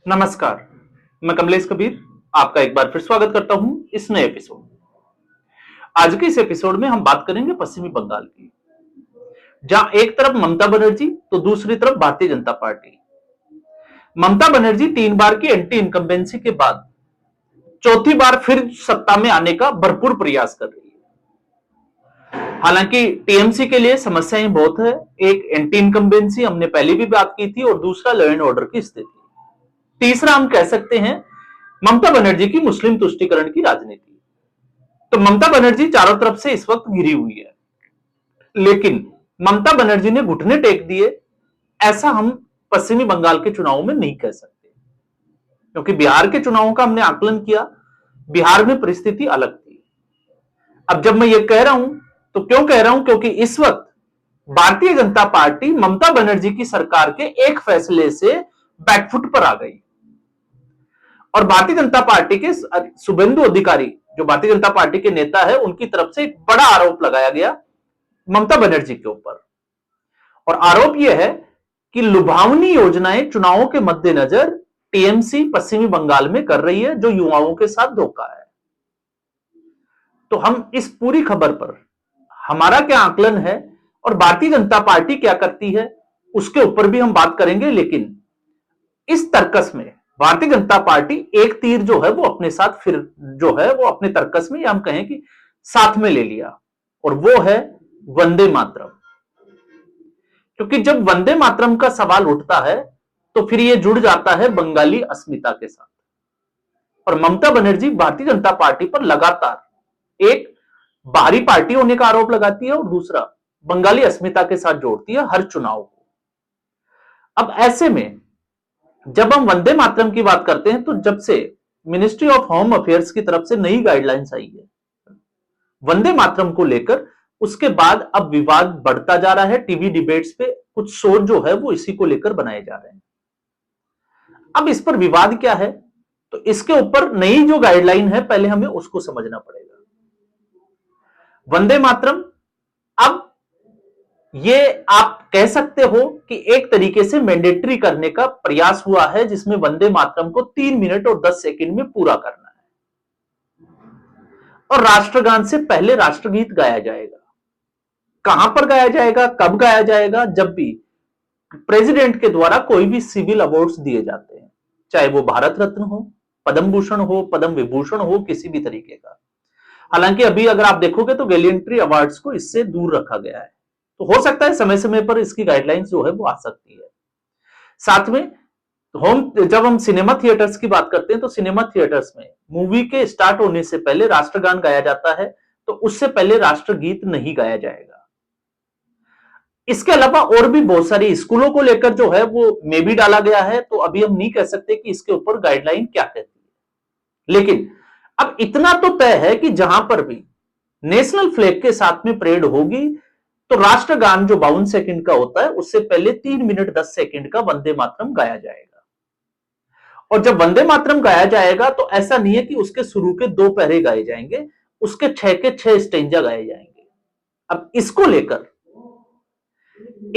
नमस्कार, मैं कमलेश कबीर आपका एक बार फिर स्वागत करता हूं इस नए एपिसोड। आज के इस एपिसोड में हम बात करेंगे पश्चिमी बंगाल की, जहां एक तरफ ममता बनर्जी तो दूसरी तरफ भारतीय जनता पार्टी। ममता बनर्जी 3 बार की एंटी इनकम्बेंसी के बाद चौथी बार फिर सत्ता में आने का भरपूर प्रयास कर रही है। हालांकि टीएमसी के लिए समस्याएं बहुत है। एक एंटी इनकम्बेंसी हमने पहले भी बात की थी और दूसरा लॉ एंड ऑर्डर की स्थिति। तीसरा हम कह सकते हैं ममता बनर्जी की मुस्लिम तुष्टीकरण की राजनीति। तो ममता बनर्जी चारों तरफ से इस वक्त घिरी हुई है, लेकिन ममता बनर्जी ने घुटने टेक दिए ऐसा हम पश्चिमी बंगाल के चुनावों में नहीं कह सकते, क्योंकि बिहार के चुनावों का हमने आकलन किया, बिहार में परिस्थिति अलग थी। अब जब मैं ये कह रहा हूं तो क्यों कह रहा हूं, क्योंकि इस वक्त भारतीय जनता पार्टी ममता बनर्जी की सरकार के एक फैसले से बैकफुट पर आ गई और भारतीय जनता पार्टी के शुभेंदु अधिकारी जो भारतीय जनता पार्टी के नेता है, उनकी तरफ से एक बड़ा आरोप लगाया गया ममता बनर्जी के ऊपर। और आरोप यह है कि लुभावनी योजनाएं चुनावों के मद्देनजर टीएमसी पश्चिमी बंगाल में कर रही है, जो युवाओं के साथ धोखा है। तो हम इस पूरी खबर पर हमारा क्या आकलन है और भारतीय जनता पार्टी क्या करती है, उसके ऊपर भी हम बात करेंगे। लेकिन इस तर्कस में भारतीय जनता पार्टी एक तीर जो है वो अपने साथ फिर जो है वो अपने तर्कस में, या हम कहें कि साथ में ले लिया, और वो है वंदे मातरम। क्योंकि जब वंदे मातरम का सवाल उठता है तो फिर ये जुड़ जाता है बंगाली अस्मिता के साथ। और ममता बनर्जी भारतीय जनता पार्टी पर लगातार एक बाहरी पार्टी होने का आरोप लगाती है और दूसरा बंगाली अस्मिता के साथ जोड़ती है हर चुनाव को। अब ऐसे में जब हम वंदे मातरम की बात करते हैं तो जब से मिनिस्ट्री ऑफ होम अफेयर्स की तरफ से नई गाइडलाइंस आई है वंदे मातरम को लेकर, उसके बाद अब विवाद बढ़ता जा रहा है। टीवी डिबेट्स पे कुछ शो जो है वो इसी को लेकर बनाए जा रहे हैं। अब इस पर विवाद क्या है, तो इसके ऊपर नई जो गाइडलाइन है पहले हमें उसको समझना पड़ेगा। वंदे मातरम अब ये आप कह सकते हो कि एक तरीके से मैंडेटरी करने का प्रयास हुआ है, जिसमें वंदे मातरम को 3 मिनट और 10 सेकंड में पूरा करना है और राष्ट्रगान से पहले राष्ट्रगीत गाया जाएगा। कहां पर गाया जाएगा, कब गाया जाएगा? जब भी प्रेसिडेंट के द्वारा कोई भी सिविल अवार्ड्स दिए जाते हैं, चाहे वो भारत रत्न हो, पद्म भूषण हो, पद्म विभूषण हो, किसी भी तरीके का। हालांकि अभी अगर आप देखोगे तो गैलियंट्री अवार्ड्स को इससे दूर रखा गया है, तो हो सकता है समय समय पर इसकी गाइडलाइंस जो है वो आ सकती है। साथ में जब हम सिनेमा थिएटर्स की बात करते हैं तो सिनेमा थिएटर्स में मूवी के स्टार्ट होने से पहले राष्ट्रगान गाया जाता है, तो उससे पहले राष्ट्रगीत नहीं गाया जाएगा। इसके अलावा और भी बहुत सारी स्कूलों को लेकर जो है वो में भी डाला गया है, तो अभी हम नहीं कह सकते कि इसके ऊपर गाइडलाइन क्या कहती है। लेकिन अब इतना तो तय है कि जहां पर भी नेशनल फ्लैग के साथ में परेड होगी तो राष्ट्रगान जो 52 सेकंड का होता है उससे पहले 3 मिनट 10 सेकंड का वंदे मातरम गाया जाएगा। और जब वंदे मातरम गाया जाएगा तो ऐसा नहीं है कि उसके शुरू के 2 पहरे गाए जाएंगे, उसके 6 के 6 स्टेंजा गाए जाएंगे। अब इसको लेकर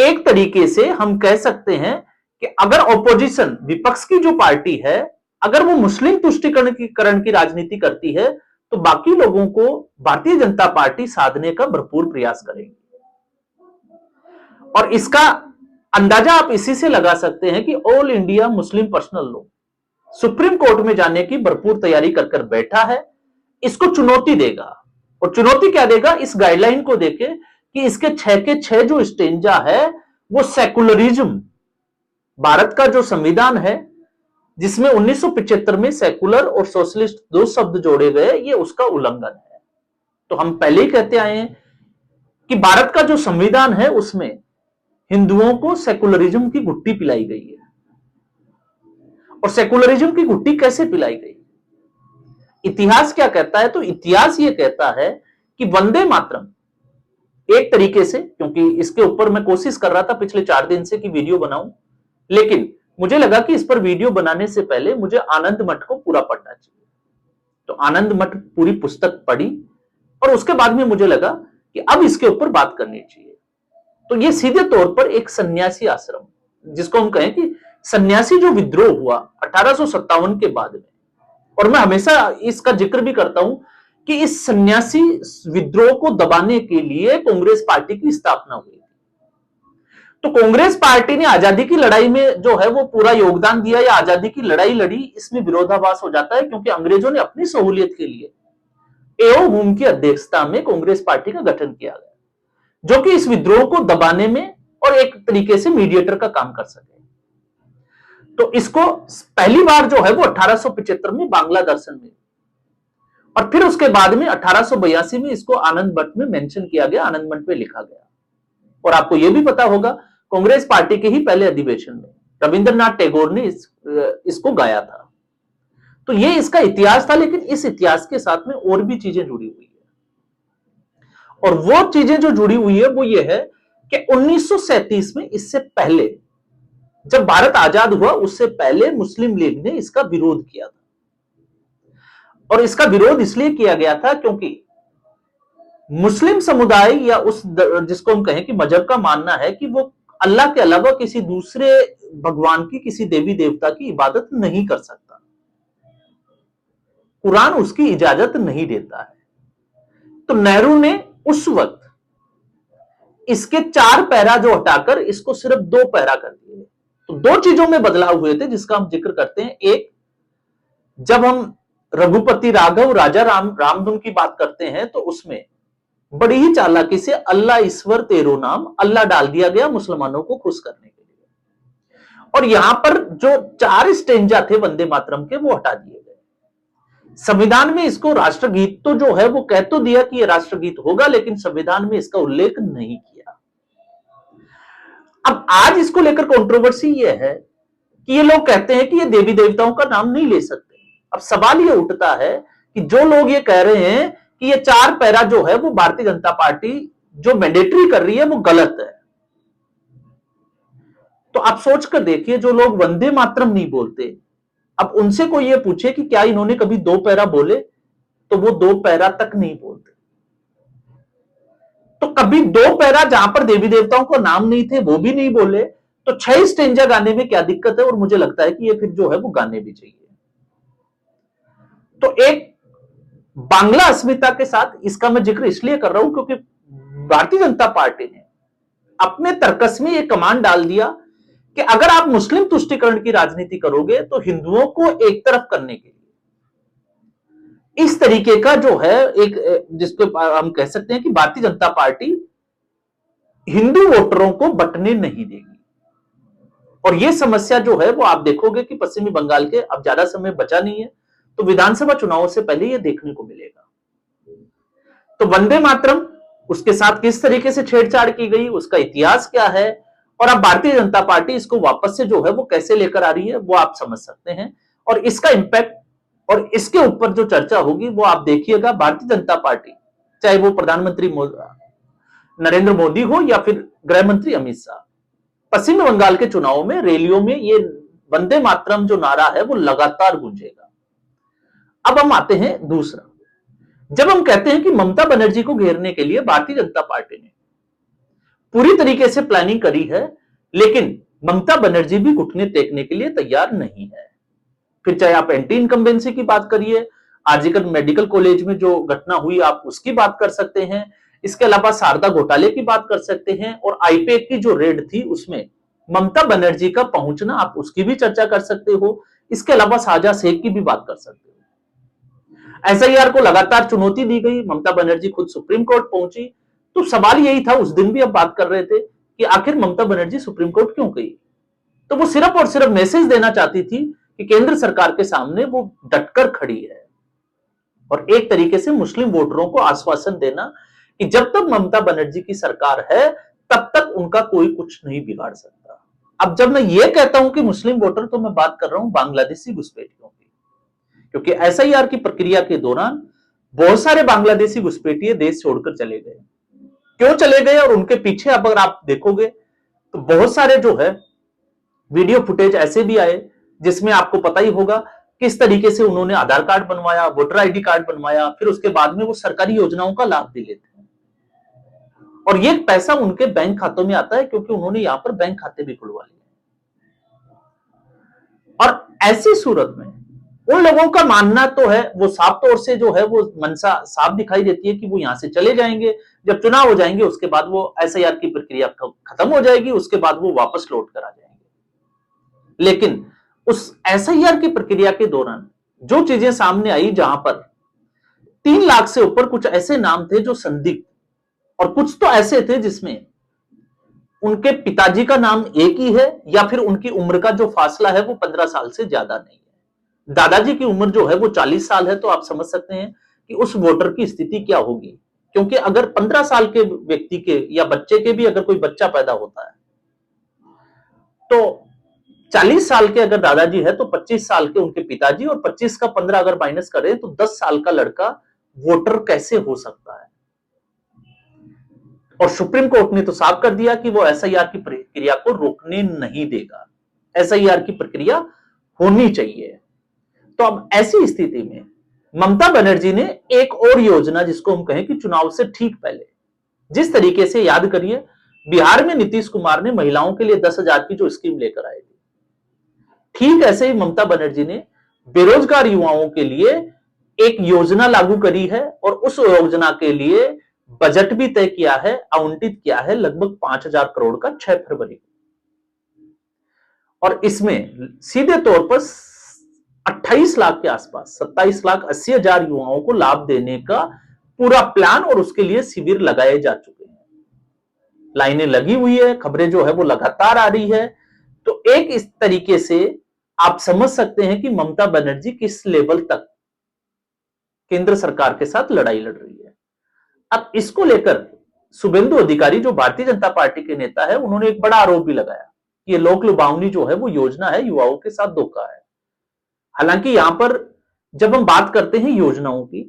एक तरीके से हम कह सकते हैं कि अगर ऑपोजिशन विपक्ष की जो पार्टी है, अगर वो मुस्लिम तुष्टीकरण की राजनीति करती है तो बाकी लोगों को भारतीय जनता पार्टी साधने का भरपूर प्रयास करेगी। और इसका अंदाजा आप इसी से लगा सकते हैं कि all India Muslim personal law supreme court में जाने की भरपूर तैयारी कर कर बैठा है। इसको चुनौती देगा, और चुनौती क्या देगा, इस गाइडलाइन को देके कि इसके 6 के 6 जो स्टेंजा है वो सेकुलरिज्म, भारत का जो संविधान है जिसमें 1975 में सेकुलर और सोशलिस्ट 2 शब्द जोड़े गए, ये उसका उल्लंघन है। तो हम पहले ही कहते आए हैं कि भारत का जो संविधान है उसमें हिंदुओं को सेकुलरिज्म की गुट्टी पिलाई गई है। और सेकुलरिज्म की गुट्टी कैसे पिलाई गई, इतिहास क्या कहता है? तो इतिहास ये कहता है कि वंदे मातरम एक तरीके से, क्योंकि इसके ऊपर मैं कोशिश कर रहा था पिछले 4 दिन से कि वीडियो बनाऊं, लेकिन मुझे लगा कि इस पर वीडियो बनाने से पहले मुझे आनंद मठ को पूरा पढ़ना चाहिए। तो आनंद मठ पूरी पुस्तक पढ़ी और उसके बाद में मुझे लगा कि अब इसके ऊपर बात करनी चाहिए। तो ये सीधे तौर पर एक सन्यासी आश्रम, जिसको हम कहें कि सन्यासी जो विद्रोह हुआ 1857 के बाद में, और मैं हमेशा इसका जिक्र भी करता हूं कि इस सन्यासी विद्रोह को दबाने के लिए कांग्रेस पार्टी की स्थापना हुई। तो कांग्रेस पार्टी ने आजादी की लड़ाई में जो है वो पूरा योगदान दिया या आजादी की लड़ाई लड़ी, इसमें विरोधाभास हो जाता है, क्योंकि अंग्रेजों ने अपनी सहूलियत के लिए एओ हुम की अध्यक्षता में कांग्रेस पार्टी का गठन किया गया, जो कि इस विद्रोह को दबाने में और एक तरीके से मीडिएटर का काम कर सके। तो इसको पहली बार जो है वो 1875 में बांग्ला दर्शन में, और फिर उसके बाद में 1882 में इसको आनंद मठ में मेंशन किया गया, आनंद मठ में लिखा गया। और आपको यह भी पता होगा कांग्रेस पार्टी के ही पहले अधिवेशन में रविंद्रनाथ टैगोर ने इसको गाया था। तो ये इसका इतिहास था, लेकिन इस इतिहास के साथ में और भी चीजें जुड़ी हुई है, और वो चीजें जो जुड़ी हुई है वो ये है कि 1937 में, इससे पहले जब भारत आजाद हुआ उससे पहले मुस्लिम लीग ने इसका विरोध किया था। और इसका विरोध इसलिए किया गया था क्योंकि मुस्लिम समुदाय या उस जिसको हम कहें कि मजहब का मानना है कि वो अल्लाह के अलावा किसी दूसरे भगवान की, किसी देवी देवता की इबादत नहीं कर सकता। कुरान उसकी इजाजत नहीं देता है। तो नेहरू ने उस वक्त इसके 4 पैरा जो हटाकर इसको सिर्फ 2 पैरा कर दिए। तो 2 चीजों में बदलाव हुए थे जिसका हम जिक्र करते हैं। एक, जब हम रघुपति राघव राजा रामधुन की बात करते हैं तो उसमें बड़ी ही चालाकी से अल्लाह ईश्वर तेरो नाम अल्लाह डाल दिया गया मुसलमानों को खुश करने के लिए। और यहां पर जो 4 स्टेंजा थे वंदे मातरम के वो हटा दिए गए। संविधान में इसको राष्ट्रगीत तो जो है वो कह तो दिया कि ये राष्ट्रगीत होगा, लेकिन संविधान में इसका उल्लेख नहीं किया। अब आज इसको लेकर कंट्रोवर्सी ये है कि ये लोग कहते हैं कि ये देवी देवताओं का नाम नहीं ले सकते। अब सवाल ये उठता है कि जो लोग ये कह रहे हैं कि ये 4 पैरा जो है वो भारतीय जनता पार्टी जो मैंडेटरी कर रही है वो गलत है, तो आप सोचकर देखिए, जो लोग वंदे मातरम नहीं बोलते, अब उनसे कोई ये पूछे कि क्या इन्होंने कभी 2 पैरा बोले, तो वो 2 पैरा तक नहीं बोलते। तो कभी 2 पैरा जहां पर देवी देवताओं को नाम नहीं थे वो भी नहीं बोले, तो 6 स्टेंजा गाने में क्या दिक्कत है? और मुझे लगता है कि ये फिर जो है वो गाने भी चाहिए। तो एक बांग्ला अस्मिता के साथ इसका मैं जिक्र इसलिए कर रहा हूं क्योंकि भारतीय जनता पार्टी ने अपने तर्कस में यह कमांड डाल दिया कि अगर आप मुस्लिम तुष्टीकरण की राजनीति करोगे तो हिंदुओं को एक तरफ करने के लिए इस तरीके का जो है एक, जिसको हम कह सकते हैं कि भारतीय जनता पार्टी हिंदू वोटरों को बंटने नहीं देगी। और यह समस्या जो है वो आप देखोगे कि पश्चिमी बंगाल के, अब ज्यादा समय बचा नहीं है, तो विधानसभा चुनाव से पहले यह देखने को मिलेगा। तो वंदे मातरम, उसके साथ किस तरीके से छेड़छाड़ की गई, उसका इतिहास क्या है, और अब भारतीय जनता पार्टी इसको वापस से जो है वो कैसे लेकर आ रही है, वो आप समझ सकते हैं। और इसका इंपैक्ट और इसके ऊपर जो चर्चा होगी वो आप देखिएगा। भारतीय जनता पार्टी, चाहे वो प्रधानमंत्री नरेंद्र मोदी हो या फिर गृह मंत्री अमित शाह, पश्चिम बंगाल के चुनाव में रैलियों में ये वंदे मातरम जो नारा है वो लगातार गूंजेगा। अब हम आते हैं दूसरा, जब हम कहते हैं कि ममता बनर्जी को घेरने के लिए भारतीय जनता पार्टी ने पूरी तरीके से प्लानिंग करी है, लेकिन ममता बनर्जी भी घुटने टेकने के लिए तैयार नहीं है। फिर चाहे आप एंटी इनकम्बेंसी की बात करिए, आरजीकर मेडिकल कॉलेज में जो घटना हुई आप उसकी बात कर सकते हैं, इसके अलावा शारदा घोटाले की बात कर सकते हैं, और आईपैक की जो रेड थी उसमें ममता बनर्जी का पहुंचना, आप उसकी भी चर्चा कर सकते हो। इसके अलावा शाहजहां शेख की भी बात कर सकते हो। एसआईआर को लगातार चुनौती दी गई, ममता बनर्जी खुद सुप्रीम कोर्ट पहुंची। तो सवाल यही था, उस दिन भी अब बात कर रहे थे कि आखिर ममता बनर्जी सुप्रीम कोर्ट क्यों गई। तो वो सिर्फ और सिर्फ मैसेज देना चाहती थी कि केंद्र सरकार के सामने वो डटकर खड़ी है, और एक तरीके से मुस्लिम वोटरों को आश्वासन देना कि जब तक ममता बनर्जी की सरकार है तब तक उनका कोई कुछ नहीं बिगाड़ सकता। अब जब मैं ये कहता हूं कि मुस्लिम वोटर, तो मैं बात कर रहा हूं बांग्लादेशी घुसपैठियों की, क्योंकि एसआईआर की प्रक्रिया के दौरान बहुत सारे बांग्लादेशी घुसपैठिए देश छोड़कर चले गए। क्यों चले गए, और उनके पीछे अब अगर आप देखोगे तो बहुत सारे जो है वीडियो फुटेज ऐसे भी आए जिसमें आपको पता ही होगा किस तरीके से उन्होंने आधार कार्ड बनवाया, वोटर आईडी कार्ड बनवाया, फिर उसके बाद में वो सरकारी योजनाओं का लाभ भी लेते हैं, और ये पैसा उनके बैंक खातों में आता है क्योंकि उन्होंने यहां पर बैंक खाते भी खुलवा लिए। ऐसी सूरत में उन लोगों का मानना तो है, वो साफ तौर से जो है वो मंशा साफ दिखाई देती है कि वो यहां से चले जाएंगे। जब चुनाव हो जाएंगे उसके बाद वो एसआईआर की प्रक्रिया खत्म हो जाएगी, उसके बाद वो वापस लौट कर आ जाएंगे। लेकिन उस एसआईआर की प्रक्रिया के दौरान जो चीजें सामने आई, जहां पर 3 लाख से ऊपर कुछ ऐसे नाम थे जो संदिग्ध, और कुछ तो ऐसे थे जिसमें उनके पिताजी का नाम एक ही है या फिर उनकी उम्र का जो फासला है वो 15 साल से ज्यादा नहीं है। दादाजी की उम्र जो है वो 40 साल है, तो आप समझ सकते हैं कि उस वोटर की स्थिति क्या होगी। क्योंकि अगर 15 साल के व्यक्ति के या बच्चे के भी अगर कोई बच्चा पैदा होता है तो 40 साल के अगर दादाजी है तो 25 साल के उनके पिताजी, और 25 का 15 अगर माइनस करें तो 10 साल का लड़का वोटर कैसे हो सकता है। और सुप्रीम कोर्ट ने तो साफ कर दिया कि वो एसआईआर की प्रक्रिया को रोकने नहीं देगा, एसआईआर की प्रक्रिया होनी चाहिए। तो अब ऐसी स्थिति में ममता बनर्जी ने एक और योजना, जिसको हम कहें कि चुनाव से ठीक पहले, जिस तरीके से, याद करिए, बिहार में नीतीश कुमार ने महिलाओं के लिए 10,000 की जो स्कीम लेकर आए थे, ठीक ऐसे ही ममता बनर्जी ने बेरोजगार युवाओं के लिए एक योजना लागू करी है, और उस योजना के लिए बजट भी तय किया है, आवंटित किया है लगभग 5,000 करोड़ का 6 फरवरी को। और इसमें सीधे तौर पर 28 लाख के आसपास 27,80,000 युवाओं को लाभ देने का पूरा प्लान, और उसके लिए शिविर लगाए जा चुके हैं। लाइनें लगी हुई है, खबरें जो है वो लगातार आ रही है। तो एक इस तरीके से आप समझ सकते हैं कि ममता बनर्जी किस लेवल तक केंद्र सरकार के साथ लड़ाई लड़ रही है। अब इसको लेकर शुभेंदु अधिकारी, जो भारतीय जनता पार्टी के नेता है, उन्होंने एक बड़ा आरोप भी लगाया कि ये लोक लुभावनी जो है वो योजना है, युवाओं के साथ धोखा है। हालांकि यहां पर जब हम बात करते हैं योजनाओं की,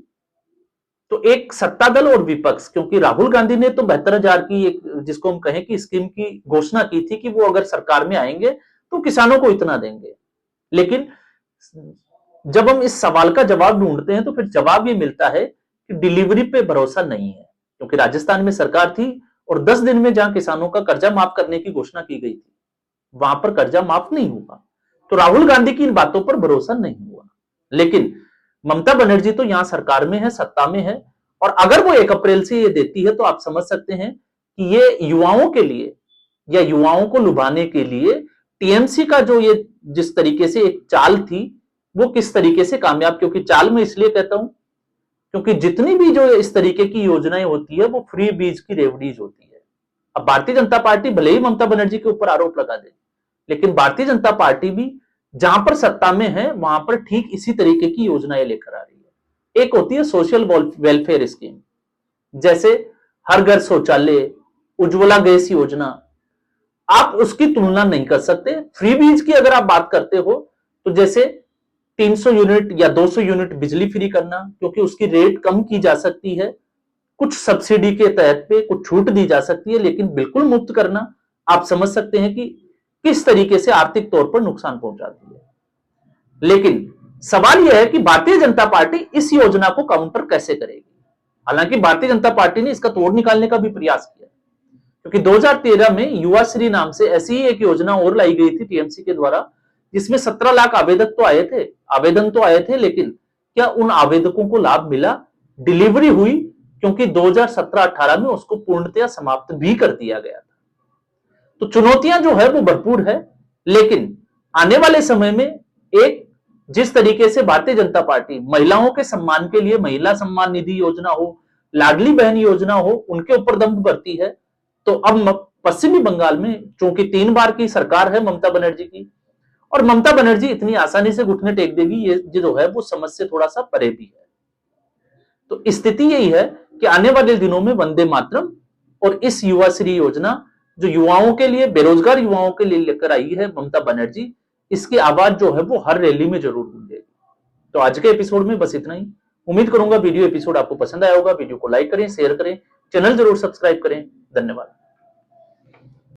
तो एक सत्ता दल और विपक्ष, क्योंकि राहुल गांधी ने तो 72,000 की एक, जिसको हम कहें कि स्कीम की घोषणा की थी कि वो अगर सरकार में आएंगे तो किसानों को इतना देंगे। लेकिन जब हम इस सवाल का जवाब ढूंढते हैं तो फिर जवाब ये मिलता है कि डिलीवरी पे भरोसा नहीं है, क्योंकि राजस्थान में सरकार थी और 10 दिन में जहां किसानों का कर्जा माफ करने की घोषणा की गई थी, वहां पर कर्जा माफ नहीं हुआ। तो राहुल गांधी की इन बातों पर भरोसा नहीं हुआ। लेकिन ममता बनर्जी तो यहां सरकार में है, सत्ता में है, और अगर वो 1 अप्रैल से ये देती है तो आप समझ सकते हैं कि ये युवाओं के लिए या युवाओं को लुभाने के लिए टीएमसी का जो ये जिस तरीके से एक चाल थी वो किस तरीके से कामयाब, क्योंकि चाल में इसलिए कहता हूं क्योंकि जितनी भी जो इस तरीके की योजनाएं होती है वो फ्री बीज की रेवड़ीज होती है। अब भारतीय जनता पार्टी भले ही ममता बनर्जी के ऊपर आरोप लगा दे, लेकिन भारतीय जनता पार्टी भी जहां पर सत्ता में है वहां पर ठीक इसी तरीके की योजनाएं लेकर आ रही है। एक होती है सोशल वेलफेयर स्कीम, जैसे हर घर शौचालय, उज्ज्वला गैस योजना, आप उसकी तुलना नहीं कर सकते। फ्री बीज की अगर आप बात करते हो तो जैसे 300 यूनिट या 200 यूनिट बिजली फ्री करना, क्योंकि उसकी रेट कम की जा सकती है, कुछ सब्सिडी के तहत पे कुछ छूट दी जा सकती है, लेकिन बिल्कुल मुफ्त करना, आप समझ सकते हैं कि किस तरीके से आर्थिक तौर पर नुकसान पहुंचाती है। लेकिन सवाल यह है कि भारतीय जनता पार्टी इस योजना को काउंटर कैसे करेगी। हालांकि भारतीय जनता पार्टी ने इसका तोड़ निकालने का भी प्रयास किया, क्योंकि 2013 में युवा श्री नाम से ऐसी ही एक योजना और लाई गई थी टीएमसी के द्वारा, जिसमें 17 लाख आवेदन तो आए थे, लेकिन क्या उन आवेदकों को लाभ मिला, डिलीवरी हुई? क्योंकि 2017-18 में उसको पूर्णतया समाप्त भी कर दिया गया था। तो चुनौतियां जो है वो भरपूर है, लेकिन आने वाले समय में एक जिस तरीके से भारतीय जनता पार्टी महिलाओं के सम्मान के लिए महिला सम्मान निधि योजना हो, लाडली बहन योजना हो, उनके ऊपर दम भरती है, तो अब पश्चिमी बंगाल में चूंकि 3 बार की सरकार है ममता बनर्जी की, और ममता बनर्जी इतनी आसानी से घुटने टेक देगी, ये जो है वो समझ से थोड़ा सा परे भी है। तो स्थिति यही है कि आने वाले दिनों में वंदे मातरम और इस युवा श्री योजना, जो युवाओं के लिए, बेरोजगार युवाओं के लिए लेकर आई है ममता बनर्जी, इसकी आवाज जो है वो हर रैली में जरूर गूंजेगी। तो आज के एपिसोड में बस इतना ही। उम्मीद करूंगा वीडियो एपिसोड आपको पसंद आया होगा। वीडियो को लाइक करें, शेयर करें, चैनल जरूर सब्सक्राइब करें। धन्यवाद।